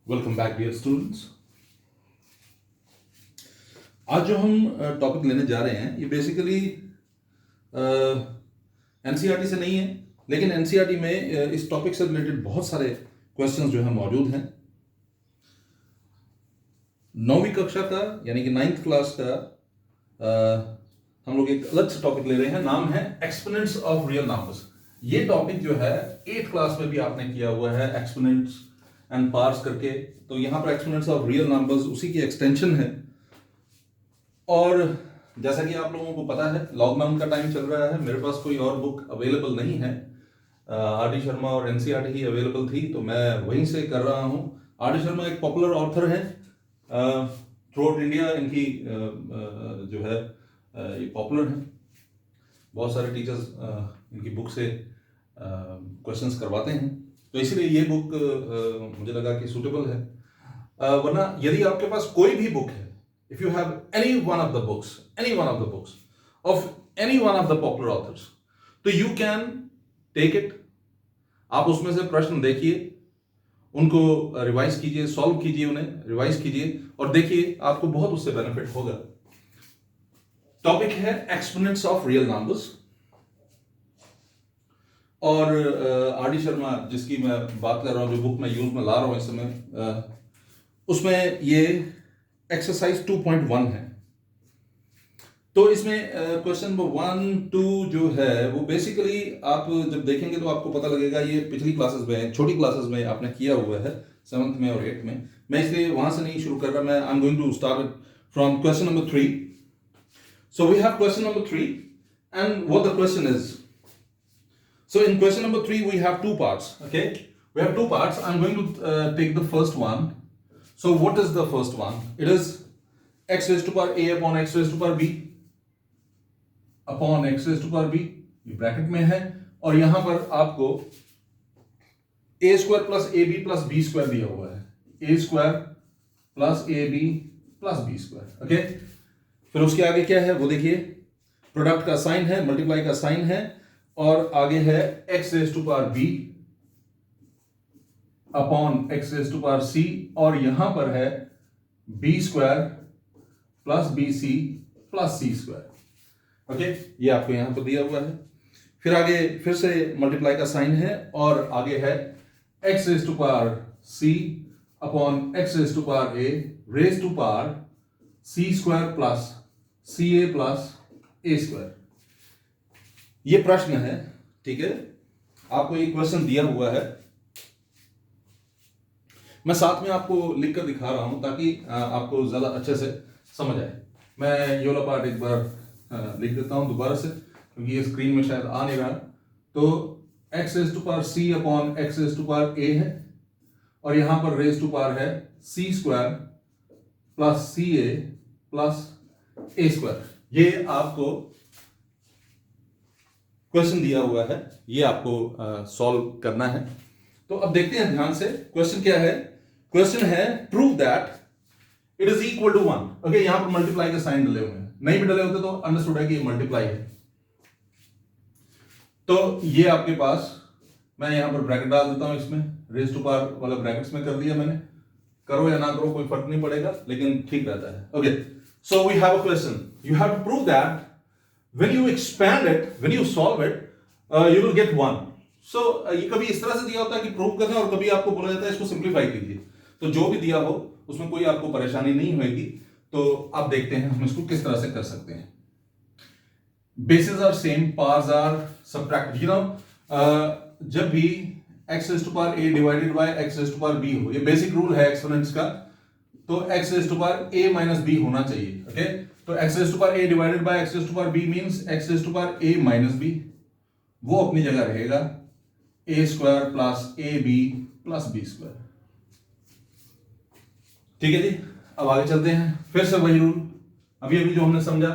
Welcome back dear students. आज जो हम टॉपिक लेने जा रहे हैं ये बेसिकली एनसीईआरटी से नहीं है, लेकिन एनसीईआरटी में इस टॉपिक से रिलेटेड बहुत सारे क्वेश्चंस जो है मौजूद हैं। 9वीं कक्षा का यानी कि 9th क्लास का हम लोग एक अलग से टॉपिक ले रहे हैं, नाम है एक्सपोनेंट्स ऑफ रियल नंबर्स। ये टॉपिक जो है 8th क्लास में भी आपने किया हुआ है, एक्सपोनेंट्स एंड पार्ट्स करके। तो यहाँ पर एक्सपोनेंट्स ऑफ रियल नंबर्स उसी की एक्सटेंशन है। और जैसा कि आप लोगों को पता है, लॉकडाउन का टाइम चल रहा है, मेरे पास कोई और बुक अवेलेबल नहीं है। आर.डी. शर्मा और एनसीईआरटी ही अवेलेबल थी, तो मैं वहीं से कर रहा हूँ। आर.डी. शर्मा एक पॉपुलर ऑथर है थ्रू आउट इंडिया। इनकी जो है ये पॉपुलर है, बहुत सारे टीचर्स इनकी बुक से क्वेश्चंस करवाते हैं, तो इसीलिए ये बुक मुझे लगा कि सूटेबल है। वरना यदि आपके पास कोई भी बुक है, if you have any one of the books of any one of the popular authors, तो you can take it। आप उसमें से प्रश्न देखिए, उनको रिवाइज कीजिए, सॉल्व कीजिए, उन्हें रिवाइज कीजिए और देखिए, आपको बहुत उससे बेनिफिट होगा। टॉपिक है एक्सपोनेंट्स ऑफ रियल नंबर्स। और आर.डी. शर्मा जिसकी मैं बात कर रहा हूँ, जो बुक मैं यूज में ला रहा हूँ इस समय, उसमें ये एक्सरसाइज 2.1 है। तो इसमें क्वेश्चन नंबर 1, 2 जो है वो बेसिकली आप जब देखेंगे तो आपको पता लगेगा, ये पिछली क्लासेस में, छोटी क्लासेस में आपने किया हुआ है, 7th में और 8th में। मैं इसलिए वहां से नहीं शुरू कर रहा, मैं I am going to start from question number 3। So we have question number 3 and what the question is. So in question number 3 we have two parts. Okay, we have two parts. I'm going to take the first one. So what is the first one? It is x raised to power a upon x raised to power b upon x raised to power b, ये bracket में है, और यहां पर आपको a square plus a b plus b square दिया हुआ है, a square plus a b plus b square. Okay, फिर उसके आगे क्या है वो देखिए, प्रोडक्ट का साइन है, मल्टीप्लाई का साइन है, और आगे है x raise to power b upon x raise to power c, और यहां पर है b square plus B C plus C square. Okay, ये आपको यहां पर दिया हुआ है। फिर आगे फिर से मल्टीप्लाई का साइन है, और आगे है x raise to power c upon x raise to power a raise to power c square plus C A plus A square. ये प्रश्न है, ठीक है, आपको ये क्वेश्चन दिया हुआ है। मैं साथ में आपको लिखकर दिखा रहा हूं ताकि आपको ज्यादा अच्छे से समझ आए। मैं ये वाला पार्ट एक बार लिख देता हूं दोबारा से, क्योंकि ये स्क्रीन में शायद आ नहीं रहा। तो x raise to power c upon x raise to power a है, और यहां पर रेज टू पावर है c स्क्वायर प्लस सी ए प्लस ए स्क्वायर। ये आपको क्वेश्चन दिया हुआ है, ये आपको सॉल्व करना है। तो अब देखते हैं ध्यान से, क्वेश्चन क्या है। क्वेश्चन है prove that it is equal to 1। Okay, यहां पर मल्टीप्लाई के साइन डले हुए हैं, नहीं भी डले होते तो अंडरस्टूड है कि ये मल्टीप्लाई है। तो ये आपके पास, मैं यहां पर ब्रैकेट डाल देता हूं, इसमें रेज टू पावर वाला ब्रैकेट्स में कर दिया मैंने। करो या ना करो कोई फर्क नहीं पड़ेगा, लेकिन ठीक रहता है। Okay, so we have a question, you have to prove that when you expand it, when you solve it, you will get 1. So ये कभी इस तरह से दिया होता है कि प्रूव करना, और कभी आपको बोला जाता है इसको सिंप्लीफाई कीजिए। तो जो भी दिया हो उसमें कोई आपको परेशानी नहीं होगी। तो आप देखते हैं हम इसको किस तरह से कर सकते हैं। Basis are same, parts are subtracted. You know, जब भी x raise to power a divided by x raise to power b हो, ये बेसिक रूल है एक्सपोनेंट्स का, तो x raise to power a minus b होना चाहिए। ओके, तो x raise to power a divided by x raise to power b means x raise to power a minus b, वो अपनी जगह रहेगा a square plus ab plus b square. ठीक है जी, अब आगे चलते हैं। फिर से वही रूल, अभी जो हमने समझा,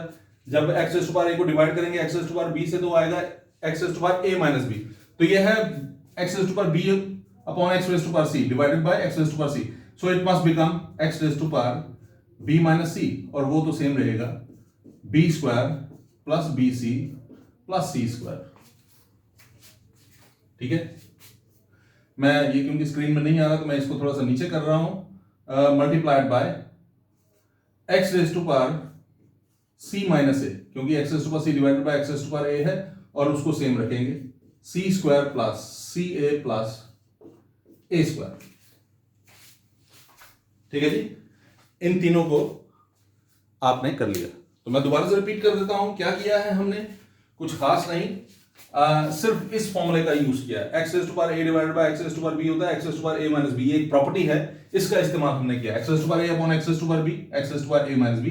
जब x raise to power a को डिवाइड करेंगे x raise to power b से, तो आएगा x raise to power a minus b। तो ये है x raise to power b upon x raise to power c divided by x raise to power c, so it must become x raise to power b minus C, और वो तो same रहेगा b square plus B C plus C square. ठीक है, मैं ये क्योंकि screen में नहीं आ रहा तो मैं इसको थोड़ा सा नीचे कर रहा हूं, multiplied by x raise to power C minus A, क्योंकि X raise to power C divided by x raise to power A है और उसको सेम रखेंगे, सी स्क्वायर प्लस सी ए प्लस ए स्क्वायर। ठीक है जी, इन तीनों को आपने कर लिया। तो मैं दोबारा से रिपीट कर देता हूं, क्या किया है हमने, कुछ खास नहीं, सिर्फ इस फॉर्मूले का यूज किया है। X raise to power a divided by x raise to power b होता है x raise to power A minus b, ये एक प्रॉपर्टी है, इसका इस्तेमाल हमने किया। X raise to power A upon x raise to power b, x raise to power A minus b,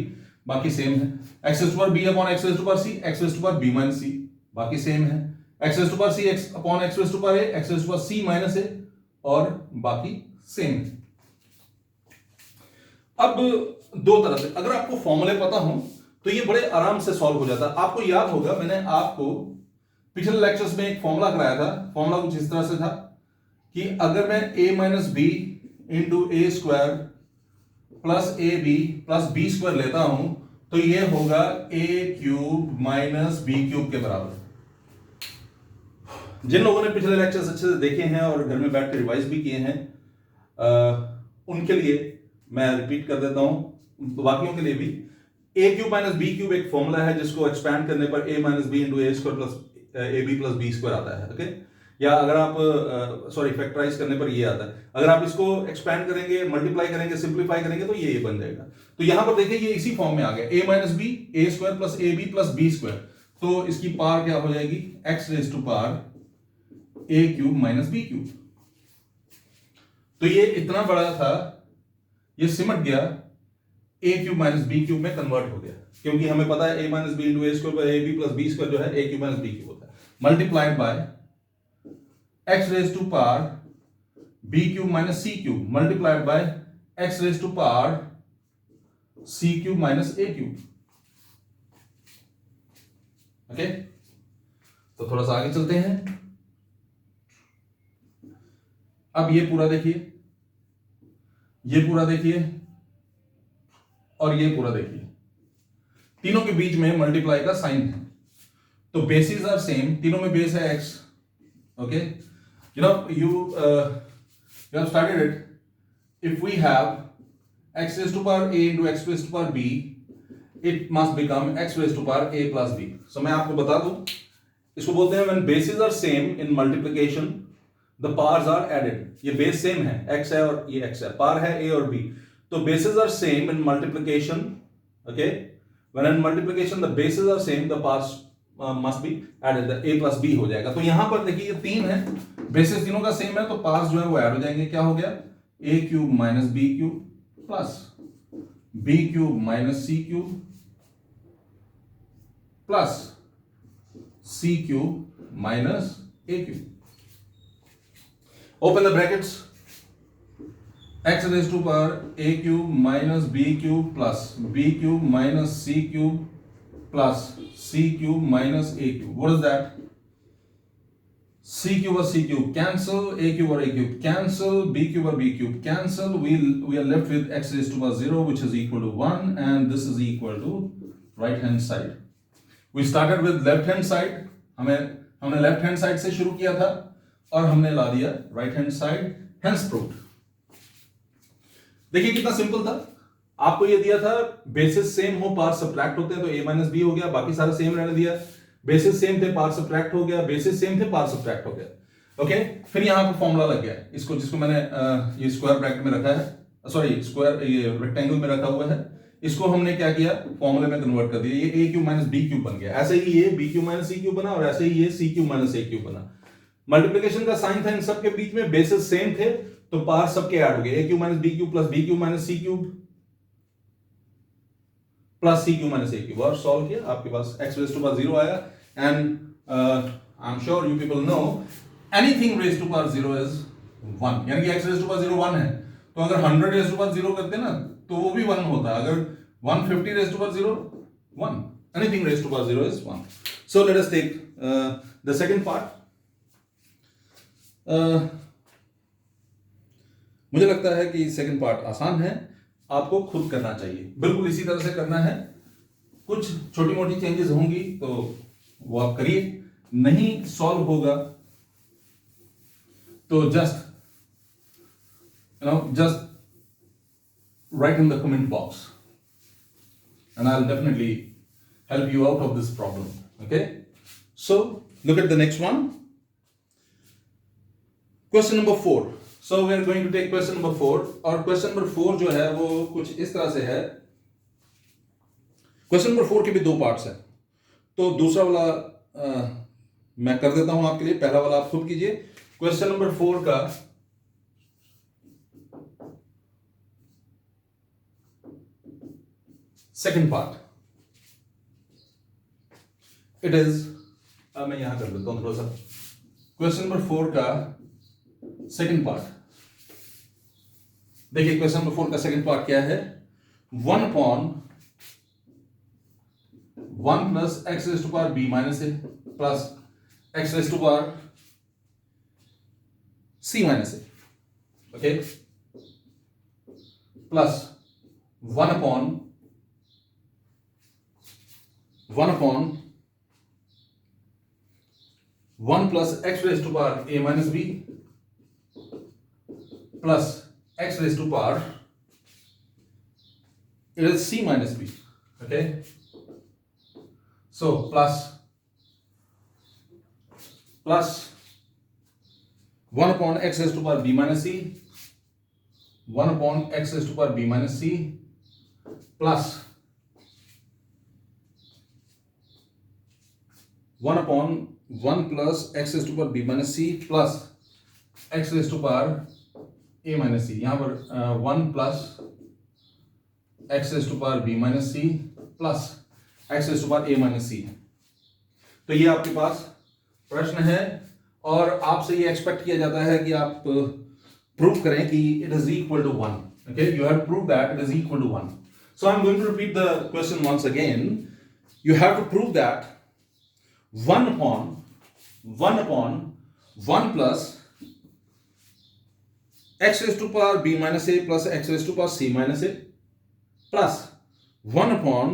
बाकी सेम है। X raise to power B upon x raise to power C, x raise to power B minus C, बाकी same है। X raise to power C X upon x raise to power A, X raise to power C minus A, और बाकी same है। अब दो तरह से अगर आपको फॉर्मूले पता हो तो ये बड़े आराम से सॉल्व हो जाता है। आपको याद होगा मैंने आपको पिछले लेक्चर्स में एक फॉर्मूला कराया था। फॉर्मूला कुछ इस तरह से था कि अगर मैं a minus b into a square plus a b plus b square लेता हूं तो ये होगा a cube minus b cube के बराबर। जिन लोगों ने पिछले लेक्चर्स अच्छे से देखे हैं और घर में बैठ कर रिवाइज भी किए हैं, उनके लिए मैं रिपीट कर देता हूं, बाकियों के लिए भी। a cube minus b cube एक फॉर्मूला है जिसको एक्सपैंड करने पर a minus b into a square plus a b plus b square आता है। ओके, या अगर आप फैक्टराइज करने पर ये आता है। अगर आप इसको एक्सपैंड करेंगे, मल्टीप्लाई करेंगे, सिंप्लीफाई करेंगे तो ये बन जाएगा। तो यहां पर देखिए ये इसी फॉर्म में आ गया, a minus b a square plus a b plus b square. तो इसकी पावर क्या हो जाएगी, x raise to power a cube minus b cube. तो ये इतना बड़ा था, ये सिमट गया, a cube minus b cube में कन्वर्ट हो गया, क्योंकि हमें पता है a minus b into a square a b plus b square जो है a cube minus b cube होता है, multiplied by x raise to power b cube minus c cube multiplied by x raise to power c cube minus a cube. Okay, तो थोड़ा सा आगे चलते हैं। अब ये पूरा देखिए, ये पूरा देखिए और ये पूरा देखिए, तीनों के बीच में मल्टीप्लाई का साइन है। तो बेसिस आर सेम, तीनों में बेस है x। Okay, you have started it. If we have x raised to power a into x raised to power b, it must become x raised to power a plus b. So मैं आपको बता दूं, इसको बोलते हैं when bases are same in multiplication, the powers are added. ये base same है, x है और ये x है, पावर है a और b, तो bases are same in multiplication. Okay, when in multiplication the bases are same, the powers must be added, the a plus b हो जाएगा। तो यहां पर देखिए ये तीन है, बेसिस तीनों का सेम है, तो पावर्स जो है वो ऐड हो जाएंगे। क्या हो गया, a cube minus b cube plus b cube minus c cube plus c cube minus a cube. Open the brackets, x raise to power a cube minus b cube plus b cube minus c cube plus c cube minus a cube. What is that, c cube और c cube cancel, a cube और a cube cancel, b cube और b cube cancel. we are left with x raised to power 0 which is equal to 1 and this is equal to right hand side. We started with left hand side, हमने left hand side से शुरू किया था और हमने ला दिया right hand side, hence proved. देखिए कितना सिंपल था। आपको ये दिया था बेसिस सेम हो पावर सब्ट्रैक्ट होते हैं, तो a माइनस बी हो गया, बाकी सारा सेम रहने दिया। बेसिस सेम थे पावर सब्ट्रैक्ट हो गया, बेसिस सेम थे पावर सब्ट्रैक्ट हो गया। ओके, फिर यहां पर फॉर्मूला लग गया, इसको जिसको मैंने ये स्क्वायर ब्रैकेट में रखा है, सॉरी स्क्वायर ये रेक्टेंगल में रखा हुआ है, इसको हमने क्या किया, फॉर्मूले में कन्वर्ट कर दिया। ये a cube minus b cube बन गया, ऐसे ही ये b cube minus c cube बना और ऐसे ही ये c cube minus a cube बना। मल्टीप्लिकेशन का साइन था इन सब के बीच में, बेसिस सेम थे तो पावर सबके ऐड हो गए, a cube minus b cube plus b cube minus c cube plus c cube minus a cube, और सॉल्व किया, आपके पास x रेज़ टू पावर 0 आया। And I am sure you people know anything raise to power 0 is 1, यानी कि x raise to power 0 1 है, तो अगर 100 रेज़ टू पावर 0 करते ना तो वो भी 1 होता, अगर 150 rays to power 0 1, anything raised to power 0 is 1. So let us take the second part. मुझे लगता है कि सेकंड पार्ट आसान है, आपको खुद करना चाहिए, बिल्कुल इसी तरह से करना है। कुछ छोटी मोटी चेंजेस होंगी तो वो आप करिए, नहीं सॉल्व होगा तो just just write in the comment box and I'll definitely help you out of this problem. Okay, so look at the next one. Question number 4. So we are going to take question number 4 और question number 4 जो है वो कुछ इस तरह से है. Question number 4 के भी 2 पार्ट्स हैं, तो दूसरा वाला मैं कर देता हूं आपके लिए, पहला वाला आप खुद कीजिए. क्वेश्चन नंबर 4 का सेकंड पार्ट इट इज, अब मैं यहां कर देता हूं थोड़ा सा. क्वेश्चन नंबर 4 का सेकंड पार्ट देखिए. क्वेश्चन नंबर 4 का सेकंड पार्ट क्या है? 1/1 plus x raise to power B minus a plus x raise to power C minus a, okay, plus 1/1 plus x raise to power A minus b plus x raised to power it is c minus b. Okay, so plus 1 upon x raised to power b minus c, 1 upon x raised to power b minus c plus 1 upon 1 plus x raised to power b minus c plus x raised to power a minus C. यहां पर 1 plus x raise to power B minus C plus x raise to power A minus C. तो ये आपके पास प्रश्न है और आपसे ये एक्सपेक्ट किया जाता है कि आप प्रूव करें कि it is equal to 1. Okay, you have to prove that it is equal to 1. So I am going to repeat the question once again. You have to prove that 1 upon 1 plus x raised to power b minus a plus x raised to power c minus a plus 1 upon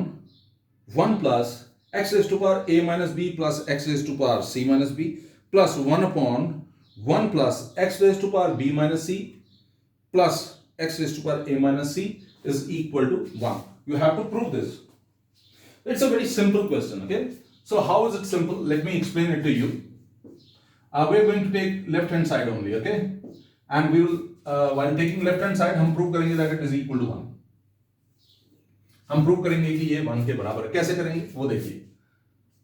1 plus x raised to power a minus b plus x raised to power c minus b plus 1 upon 1 plus x raised to power b minus c plus x raised to power a minus c is equal to 1. You have to prove this. It's a very simple question. Okay, so how is it simple? Let me explain it to you. We are going to take left hand side only. Okay, and we will while taking left hand side हम prove करेंगे that it is equal to 1. हम prove करेंगे कि ये 1 के बराबर है. कैसे करेंगे वो देखिए.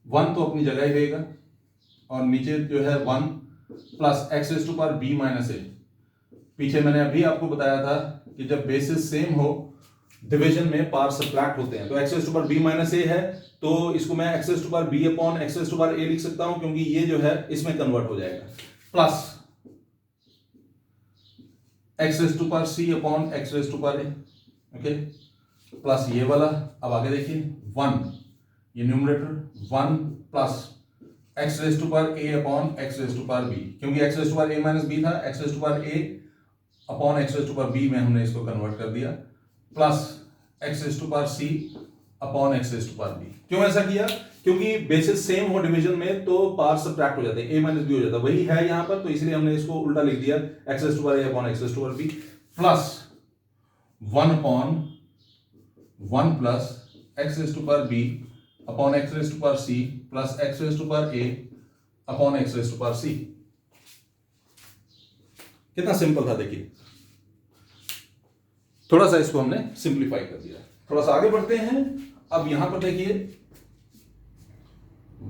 1 तो अपनी जगह ही रहेगा और नीचे जो है 1 plus x raise to power B minus A. पीछे मैंने अभी आपको बताया था कि जब बेसिस सेम हो डिवीजन में पावर सब्ट्रैक्ट होते हैं. तो X raise to power B minus A है तो इसको मैं X raise to power B upon x raise to power A लिख सकता हूं क्योंकि ये जो है इसमें कन्वर्ट हो जाएगा. Plus x raise to power C upon x raise to power A. Okay, plus ये वाला. अब आगे देखिए 1, ये numerator 1 plus x raise to power A upon x raise to power B, क्योंकि X raise to power A minus B था, X raise to power A upon x raise to power B में हमने इसको convert कर दिया. Plus x raise to power C upon x raise to power b. क्यों ऐसा किया? क्योंकि बेसिस सेम हो डिवीजन में तो पावर सब्ट्रैक्ट हो जाते हैं, a माइनस बी हो जाता है. वही है यहाँ पर, तो इसलिए हमने इसको उल्टा लिख दिया x raise to power a upon x raise to power b plus 1 upon 1 plus x raise to power b upon x raise to power c plus x raise to power a upon x raise to power c. कितना simple था देखिए. थोड़ा सा इसको हमने simplify कर दिया. थोड़ा सा आगे बढ़ते हैं. अब यहां पर देखिए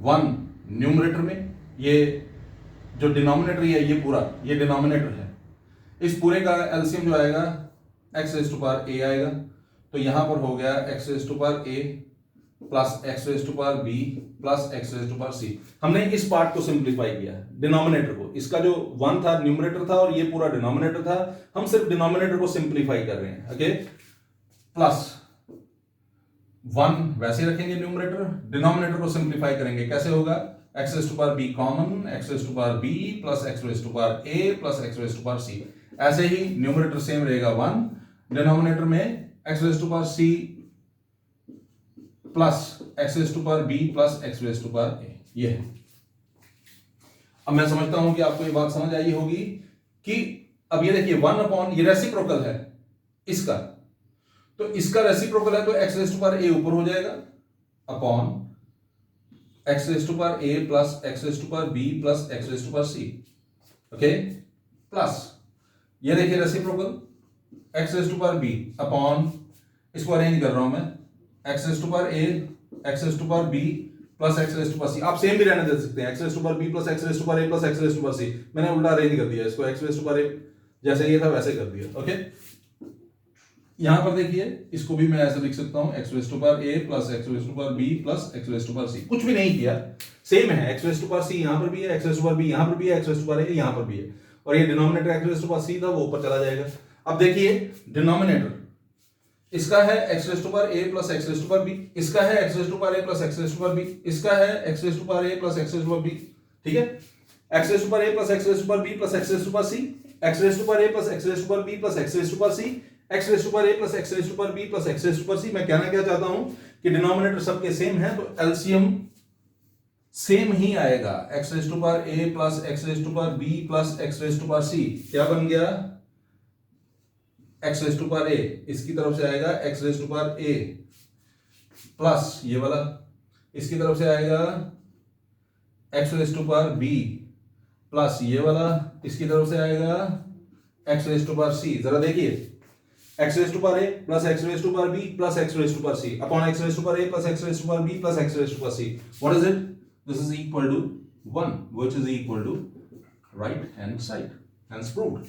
1 न्यूमरेटर में, ये जो डिनोमिनेटर है ये पूरा ये डिनोमिनेटर है. इस पूरे का एलसीएम जो आएगा X raise to power A आएगा. तो यहां पर हो गया X raise to power A plus x raise to power B plus x raise to power C. हमने इस पार्ट को सिंप्लीफाई किया डिनोमिनेटर को. इसका जो 1 था न्यूमरेटर था और ये पूरा डिनोमिनेटर था. हम सिर्फ डिनोमिनेटर को सिंप्लीफाई कर रहे हैं. ओके, प्लस 1 वैसे रखेंगे न्यूमरेटर, डिनोमिनेटर को सिंप्लीफाई करेंगे. कैसे होगा? X raise to power B common, X raise to power B plus x raise to power A plus x raise to power C. ऐसे ही न्यूमरेटर सेम रहेगा 1, डिनोमिनेटर में X raise to power C plus x raise to power B plus x raise to power A. ये है. अब मैं समझता हूं कि आपको ये बात समझ आई होगी कि अब ये देखिए 1 अपॉन, ये रेसिप्रोकल है इसका, तो इसका रेसिप्रोकल है तो x raise to power a ऊपर हो जाएगा upon x raise to power a plus x raise to power b plus x raise to power c, okay, plus ये देखिए reciprocal x raise to power b upon, इसको arrange कर रहा हूं मैं, x raise to power a x raise to power b plus x raise to power c, आप same भी रहने दे सकते हैं, x raise to power b plus x raise to power a plus x raise to power c, मैंने उल्टा arrange कर दिया इसको, x raise to power a जैसे ये था वैसे कर दिया, ओके। यहां पर देखिए इसको भी मैं ऐसे लिख सकता हूं, x raise to power a plus x raise to power b plus x raise to power c, कुछ भी नहीं किया, सेम है, x raise to power c यहां पर भी है, x raise to power b यहां पर भी है, x raise to power a यहां पर भी है, और ये denominator x raise to power c था वो ऊपर चला जाएगा। अब देखिए डिनोमिनेटर इसका है x raise to power a plus x raise to power b, इसका है x raise to power a plus x raise to power b, इसका है x raise to power a plus x raise to power b, ठीक है, x raise to power a plus x raise to power b plus x raise to power c, x raise to power a plus x raise to power b plus x raise to power c, x raise to power a plus x raise to power b plus x raise to power c। मैं कहना क्या चाहता हूं कि denominator सबके same है तो LCM same ही आएगा, x raise to power a plus x raise to power b plus x raise to power c, क्या बन गया, x raise to power a, इसकी तरफ से आएगा x raise to power a plus ये वाला, इसकी तरफ से आएगा x raise to power b plus ये वाला, इसकी तरफ से आएगा x raise to power c। जरा देखिए x raise to power a plus x raise to power b plus x raise to power c upon x raise to power a plus x raise to power b plus x raise to power c, what is it, this is equal to 1 which is equal to right hand side, hence proved.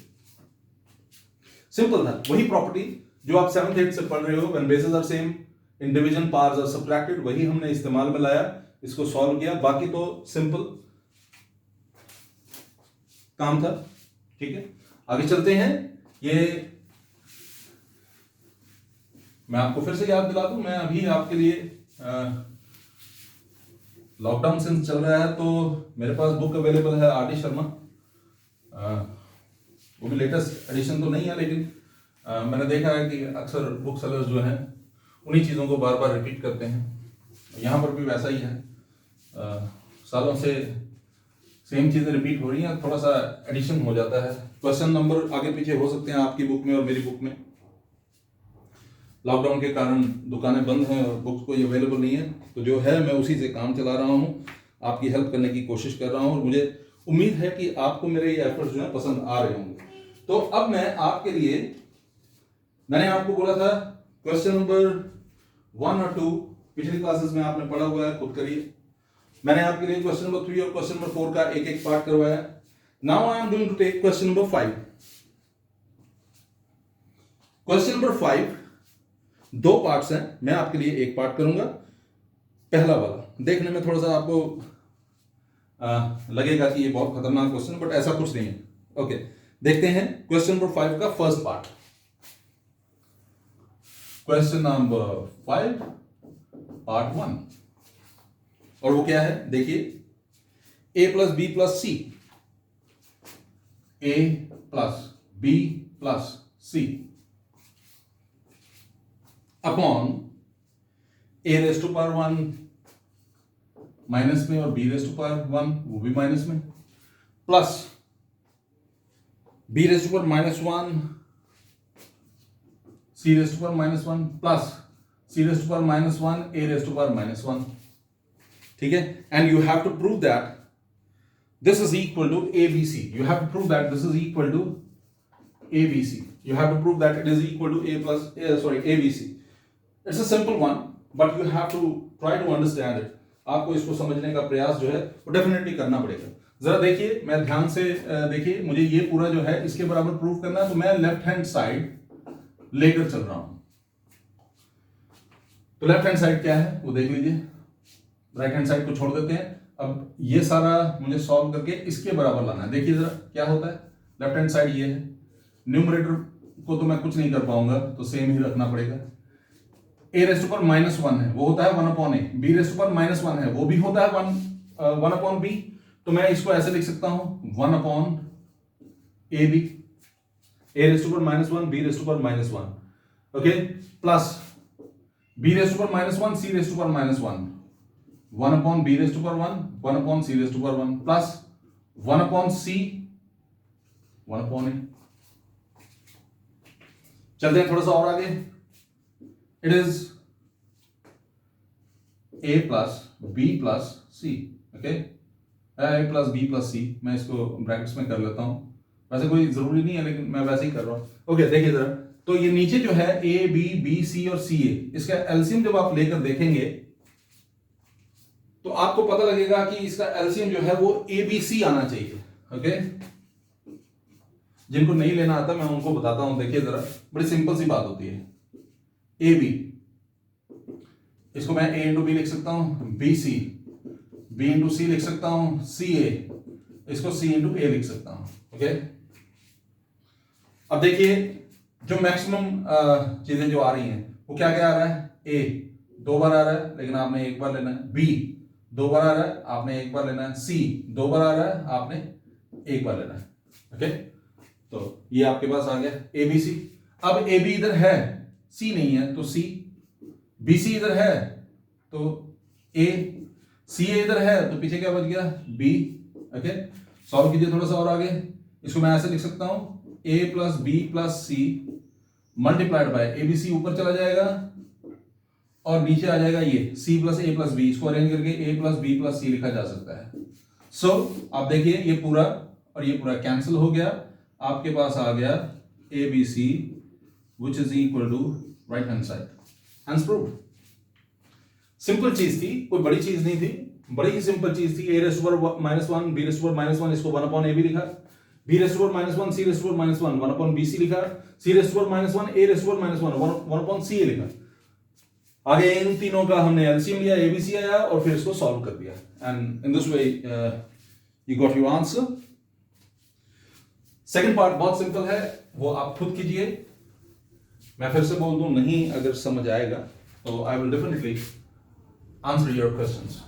Simple था, वही property जो आप 7th 8th से पढ़ रहे हो, when bases are same in division parts are subtracted, वही हमने इस्तेमाल में लाया, इसको सॉल्व किया, बाकी तो सिंपल काम था, ठीक है। आगे चलते हैं, ये मैं आपको फिर से याद दिला दूं, मैं अभी आपके लिए लॉकडाउन सिंस चल रहा है तो मेरे पास बुक अवेलेबल है आर डी शर्मा, वो भी लेटेस्ट एडिशन तो नहीं है लेकिन मैंने देखा है कि अक्सर बुक सेलर्स जो हैं उन्हीं चीज़ों को बार बार रिपीट करते हैं, यहाँ पर भी वैसा ही है, सालों से सेम चीज़ें रिपीट हो रही हैं, थोड़ा सा एडिशन हो जाता है, क्वेश्चन नंबर आगे पीछे हो सकते हैं आपकी बुक में और मेरी बुक में, लॉकडाउन के कारण दुकानें बंद हैं और बुक्स कोई अवेलेबल नहीं है, तो जो है मैं उसी से काम चला रहा हूँ, आपकी हेल्प करने की कोशिश कर रहा हूँ और मुझे उम्मीद है कि आपको मेरे ये एफर्ट्स जो है पसंद आ रहे होंगे। तो अब मैं आपके लिए, मैंने आपको बोला था क्वेश्चन नंबर 1 और 2 पिछली क्लासेस में आपने पढ़ा हुआ है, खुद करिए। मैंने आपके लिए क्वेश्चन नंबर 3 और क्वेश्चन नंबर 4 का एक एक पार्ट करवाया। Now I am going to take question number 5। Question number 5 2 parts हैं, मैं आपके लिए एक पार्ट करूंगा। पहला वाला देखने में थोड़ा सा आपको लगेगा कि ये बहुत खतरनाक क्वेश्चन, बट ऐसा कुछ नहीं है, ओके। देखते हैं क्वेश्चन नंबर 5 का first part. Question number 5 part 1, और वो क्या है, देखिए a plus b plus c, a plus b plus c upon a raise to power 1 minus में और b रेज़ टू पावर 1 वो भी माइनस में, plus b raise to power -1 c raise to power -1 plus c raise to power -1 a raise to power -1, ठीक है। And you have to prove that this is equal to abc, you have to prove that this is equal to abc, you have to prove that it is equal to abc. It's a simple one, but you have to try to understand it. आपको इसको समझने का प्रयास जो है वो definitely करना पड़ेगा। जरा देखिए, मैं ध्यान से देखिए, मुझे ये पूरा जो है इसके बराबर प्रूव करना है, तो मैं लेफ्ट हैंड साइड लेकर चल रहा हूं। तो लेफ्ट हैंड साइड क्या है वो देख लीजिए, राइट हैंड साइड को छोड़ देते हैं। अब ये सारा मुझे सॉल्व करके इसके बराबर लाना है। देखिए जरा क्या होता है, लेफ्ट हैंड साइड ये है, न्यूमरेटर को तो मैं कुछ नहीं कर पाऊंगा तो सेम ही रखना पड़ेगा। a रेज़ टू पावर -1 है वो होता है 1 upon a, b raise to power -1 है वो भी होता है 1 अपॉन b, तो मैं इसको ऐसे लिख सकता हूं 1 upon a b, a raise to power -1 b raise to power -1, okay, plus b raise to power -1 c raise to power -1, 1 upon b raise to power 1 upon c raise to power 1 plus 1 upon c 1 upon a, चलते हैं थोड़ा सा और आगे। It is a plus b plus c, okay, a plus b plus c, मैं इसको brackets में कर लेता हूं, वैसे कोई जरूरी नहीं है लेकिन मैं वैसे ही कर रहा हूं। ओके, देखिए जरा, तो ये नीचे जो है a b b c और c a, इसका एलसीएम जब आप लेकर देखेंगे तो आपको पता लगेगा कि इसका एलसीएम जो है वो ABC आना चाहिए। ओके, जिनको नहीं लेना आता मैं उनको बताता हूं, देखिए जरा, बड़ी सिंपल सी बात होती है। AB, इसको मैं A इंटू बी लिख सकता हूं, BC, B इंटू सी लिख सकता हूं, CA, इसको C इंटू A लिख सकता हूं। ओके, अब देखिए जो मैक्सिमम चीजें जो आ रही हैं वो क्या क्या आ रहा है। A 2 बार आ रहा है लेकिन आपने एक बार लेना है, B 2 बार आ रहा है आपने एक बार लेना है, C 2 बार आ रहा है आपने एक बार लेना है। ओके, तो ये आपके पास आ गया ABC। अब AB इधर है, C नहीं है तो C, BC इधर है तो A, CA इधर है तो पीछे क्या बच गया, B। ओके, सॉल्व कीजिए थोड़ा सा और आगे, इसको मैं ऐसे लिख सकता हूं, A plus B plus C multiplied by ABC, ऊपर चला जाएगा और नीचे आ जाएगा ये C plus A plus B, इसको अरेंज करके A plus B plus C लिखा जा सकता है। सो आप देखिए ये पूरा और ये पूरा कैंसिल हो गया, आपके पास आ गया ABC which is equal to right hand side, hence proved। Simple चीज थी, कोई बड़ी चीज नहीं थी, बड़ी ही सिंपल चीज थी। a raise to power -1 b raise to power -1, इसको 1 अपॉन ab लिखा, b raise to power -1 c raise to power -1 1 upon bc लिखा, c raise to power -1 a raise to power -1 1 upon ca लिखा। आगे इन तीनों का हमने एलसीएम लिया, ABC आया और फिर इसको सॉल्व कर दिया, and in this way you got your answer. Second part बहुत सिंपल है, वो आप खुद कीजिए। मैं फिर से बोल दूं, नहीं अगर समझ आएगा तो I will definitely answer your questions.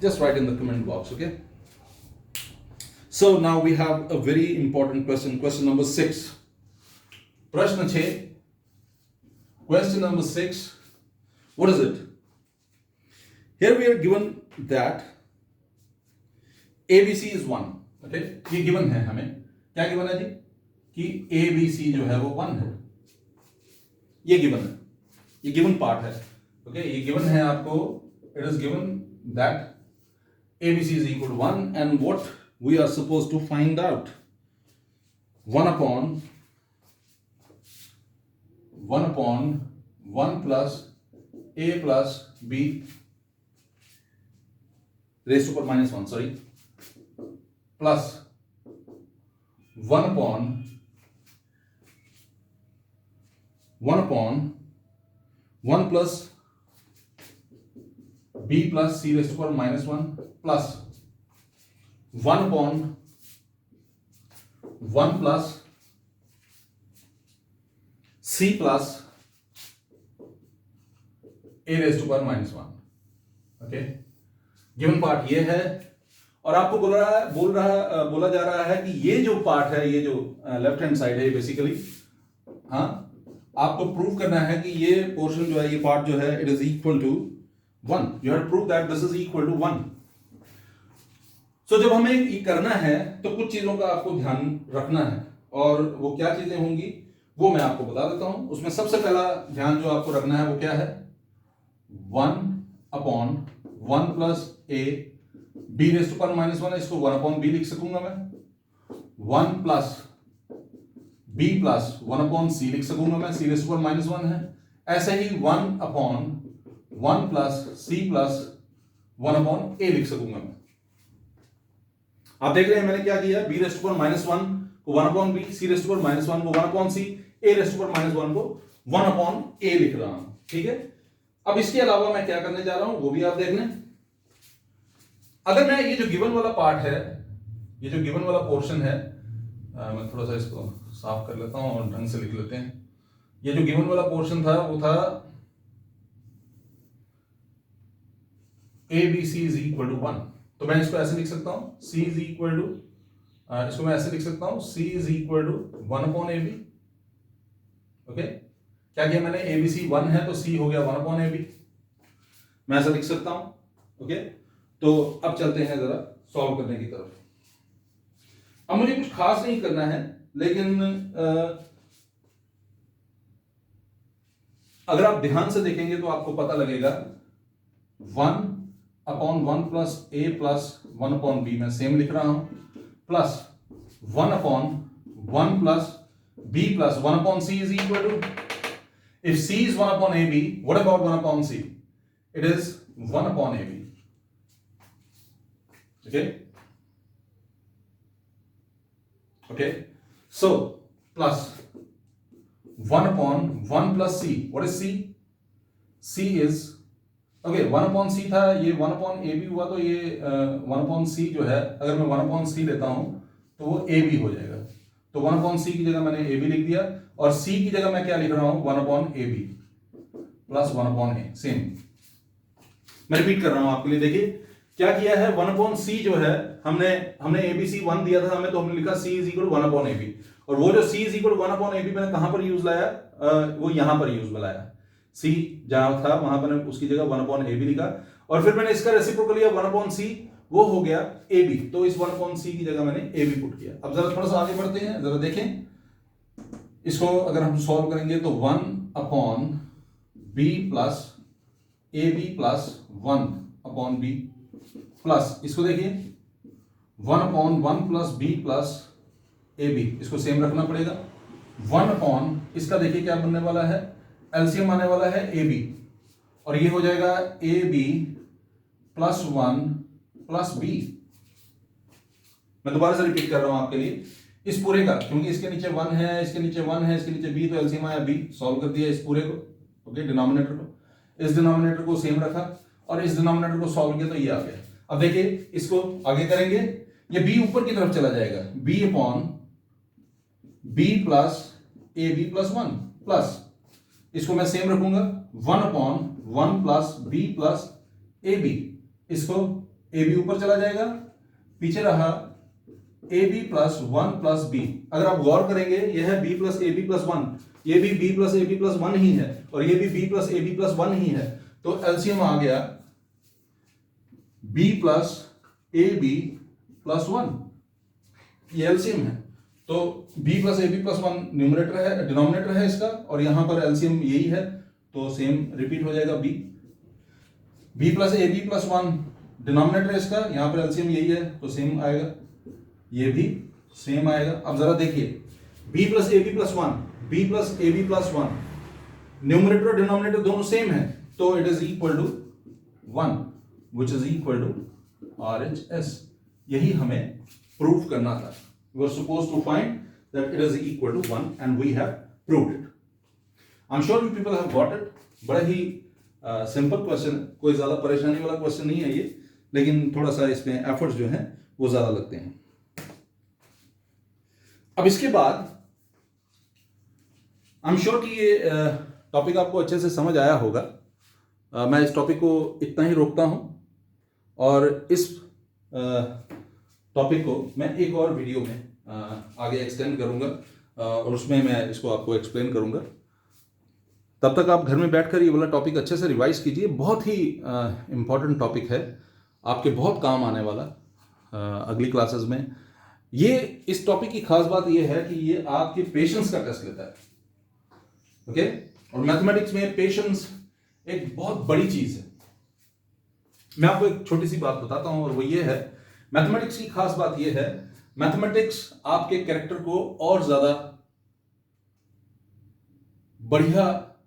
Just write in the comment box, okay? So now we have a very important question, question number 6. Prashna 6. Question number 6. What is it? Here we are given that ABC is 1. Okay? ये given है हमें। क्या given है जी? कि ABC जो है वो 1 है। ये given है। ये given part है। ओके, ये गिवन है आपको, it is given that ABC is equal to 1 and what we are supposed to find out, 1 upon 1 plus A plus B raised to power -1, sorry, plus 1 upon 1 plus b plus c raised to power -1 plus 1 upon 1 plus c plus a raised to power -1। Okay, given part ये है और आपको बोला जा रहा है कि ये जो पार्ट है, ये जो लेफ्ट हैंड साइड है बेसिकली, हाँ, आपको प्रूव करना है कि ये पोर्शन जो है, ये पार्ट जो है, it is equal to 1। You have to prove that this is equal to 1. So जब हमें ये करना है तो कुछ चीजों का आपको ध्यान रखना है, और वो क्या चीजें होंगी वो मैं आपको बता देता हूं। उसमें सबसे पहला ध्यान जो आपको रखना है वो क्या है, 1 upon 1 plus a b raise to power -1 है, इसको 1 अपॉन b लिख सकूंगा मैं, 1 plus b plus 1 upon c लिख सकूंगा मैं, c रेज़ टू पावर -1 है। ऐसे ही 1 upon 1 plus c plus 1 upon a लिख सकूंगा मैं। आप देख रहे हैं मैंने क्या किया, b रेज़ टू पावर -1 को 1 upon b, c raise to power -1 को 1 upon c, a raise to power -1 को 1 अपॉन a लिख रहा हूं। ठीक है, अब इसके अलावा मैं क्या करने जा रहा हूं वो भी आप देख लें। अगर मैं ये जो गिवन वाला पार्ट है, ये जो गिवन वाला पोर्शन है, मैं थोड़ा सा इसको साफ कर लेता हूं और ढंग से लिख लेते हैं। ये जो गिवन वाला पोर्शन था वो था ABC is equal to 1, तो मैं इसको ऐसे लिख सकता हूं, C is equal to, इसको मैं ऐसे लिख सकता हूं, C is equal to 1 upon AB। Okay, क्या किया मैंने, ABC 1 है तो C हो गया 1 upon AB, मैं ऐसा लिख सकता हूं। ओके, तो अब चलते हैं जरा सॉल्व करने की तरफ। अब मुझे कुछ खास नहीं करना है, लेकिन अगर आप ध्यान से देखेंगे तो आपको पता लगेगा 1/1 प्लस ए प्लस 1/b, मैं सेम लिख रहा हूं, plus 1/1 plus b plus 1/c is equal to, if c is 1/ab, what about 1/c? It is 1/ab. Okay, so plus 1/1 plus c. What is c? c is, okay, 1/c था, ये 1/ab हुआ, तो ये 1/c जो है, अगर मैं 1/c लेता हूं तो वो ab हो जाएगा। तो 1/c की जगह मैंने ab लिख दिया, और c की जगह मैं क्या लिख रहा हूं, 1/ab प्लस 1/a, सेम। मैं रिपीट कर रहा हूं आपके लिए, देखिए क्या किया है, 1/c जो है, हमने abc 1 दिया था हमें, तो हमने लिखा c is equal to 1/ab, और वो जो c is equal to 1/ab मैंने कहां पर यूज लाया, वो यहां पर यूज में लाया, c जहां था वहां पर उसकी जगह 1/ab लिखा, और फिर मैंने इसका रेसिप्रोकल लिया 1/c, वो हो गया ab, तो इस 1/c की जगह मैंने ab पुट किया। अब जरा थोड़ा सा आगे बढ़ते हैं, जरा देखें इसको, अगर हम सॉल्व करेंगे तो 1/b plus ab plus 1/b plus, इसको देखिए 1/1 प्लस b प्लस ab, इसको सेम रखना पड़ेगा। 1/, इसका देखिए क्या बनने वाला है, एलसीएम आने वाला है ab, और ये हो जाएगा ab प्लस 1 प्लस b। मैं दोबारा से रिपीट कर रहा हूं आपके लिए इस पूरे का, क्योंकि इसके नीचे 1 है, इसके नीचे 1 है, इसके नीचे b, तो एलसीएम आया b, सॉल्व कर दिया इस पूरे को, ओके, डिनोमिनेटर को, इस डिनोमिनेटर को सेम रखा, और इस डिनोमिनेटर को सॉल्व किया तो ये आ गया। अब देखिए इसको आगे करेंगे, ये b ऊपर की तरफ चला जाएगा, b plus ab plus 1 plus, इसको मैं सेम रखूंगा 1/1 प्लस b प्लस ab, इसको ab ऊपर चला जाएगा, पीछे रहा ab प्लस 1 प्लस b। अगर आप गौर करेंगे यह है b प्लस ab प्लस 1, ये भी b प्लस ab प्लस 1 ही है, और ये भी b प्लस ab प्लस 1 ही है, तो एलसीएम आ गया b प्लस ab प्लस 1, ये एलसीएम है। तो b plus ab plus 1 numerator है, डिनोमिनेटर है इसका, और यहां पर एलसीएम यही है, तो सेम रिपीट हो जाएगा b plus ab plus 1 denominator है इसका, यहां पर एलसीएम यही है, तो सेम आएगा, ये भी सेम आएगा। अब जरा देखिए b plus ab plus 1, b plus ab plus 1, numerator और डिनोमिनेटर दोनों सेम है, तो it is equal to 1 which is equal to RHS। यही हमें प्रूव करना था। We were supposed to find that it is equal to 1 and we have proved it. I'm sure you people have got it. बड़ा ही simple question, कोई ज्यादा परेशानी वाला question नहीं है ये, लेकिन थोड़ा सा इसमें एफर्ट्स जो हैं वो ज्यादा लगते हैं। अब इसके बाद आई एम श्योर कि ये टॉपिक आपको अच्छे से समझ आया होगा। मैं इस टॉपिक को इतना ही रोकता हूं, और इस टॉपिक को मैं एक और वीडियो में आगे एक्सटेंड करूंगा, और उसमें मैं इसको आपको एक्सप्लेन करूंगा। तब तक आप घर में बैठकर ये वाला टॉपिक अच्छे से रिवाइज कीजिए, बहुत ही इम्पॉर्टेंट टॉपिक है, आपके बहुत काम आने वाला अगली क्लासेस में। ये इस टॉपिक की खास बात ये है कि ये आपके पेशेंस का टेस्ट लेता है, ओके। और मैथमेटिक्स में पेशेंस एक बहुत बड़ी चीज है। मैं आपको एक छोटी सी बात बताता हूं, और वो ये है, मैथमेटिक्स की खास बात ये है, मैथमेटिक्स आपके कैरेक्टर को और ज्यादा बढ़िया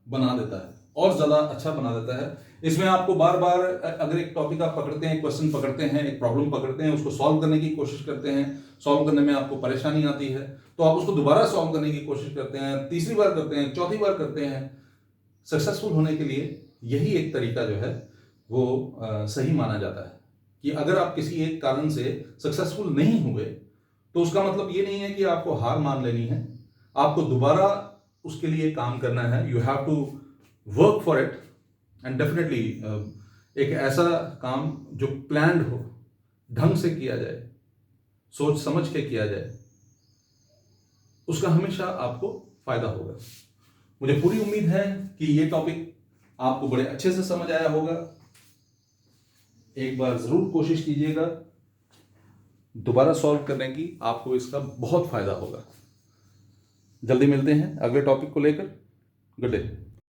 बना देता है, और ज्यादा अच्छा बना देता है। इसमें आपको बार बार अगर एक टॉपिक आप पकड़ते हैं, क्वेश्चन पकड़ते हैं, एक प्रॉब्लम पकड़ते हैं, उसको सॉल्व करने की कोशिश करते हैं, सॉल्व करने में आपको परेशानी आती है, तो आप उसको दोबारा सॉल्व करने की कोशिश करते हैं, तीसरी बार करते हैं, चौथी बार करते हैं। सक्सेसफुल होने के लिए यही एक तरीका जो है वो सही माना जाता है, कि अगर आप किसी एक कारण से सक्सेसफुल नहीं हुए, तो उसका मतलब ये नहीं है कि आपको हार मान लेनी है, आपको दोबारा उसके लिए काम करना है। You have to work for it, and definitely एक ऐसा काम जो प्लान्ड हो, ढंग से किया जाए, सोच समझ के किया जाए, उसका हमेशा आपको फायदा होगा। मुझे पूरी उम्मीद है कि ये टॉपिक आपको बड़े अच्छे से समझ आया होगा। एक बार जरूर कोशिश कीजिएगा दोबारा सॉल्व करने की, आपको इसका बहुत फायदा होगा। जल्दी मिलते हैं अगले टॉपिक को लेकर। Good day.